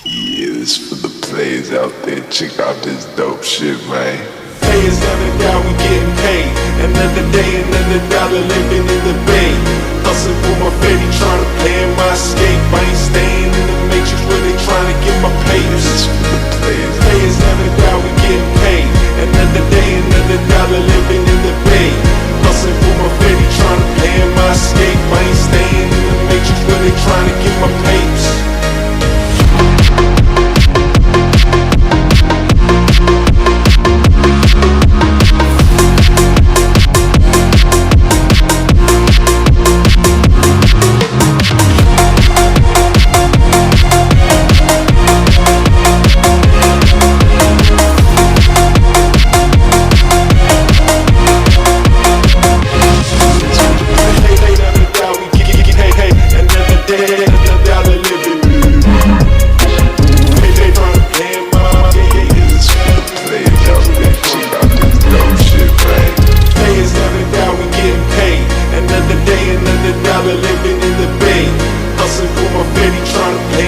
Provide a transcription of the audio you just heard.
Yeah, this for the players out there. Check out this dope shit, man. Players never die, we getting paid. Another day, another dollar living in the bay. Hustling for my fetty, trying to plan my escape. I ain't staying in the matrix, really trying to get my papers. This for the players. Players never die, we getting paid. Another day, another dollar living in the bay. Hustling for my fetty, trying to plan my escape. I ain't staying in the matrix, really trying to get my papers. Living in the bay, hustling for my baby, trying to pay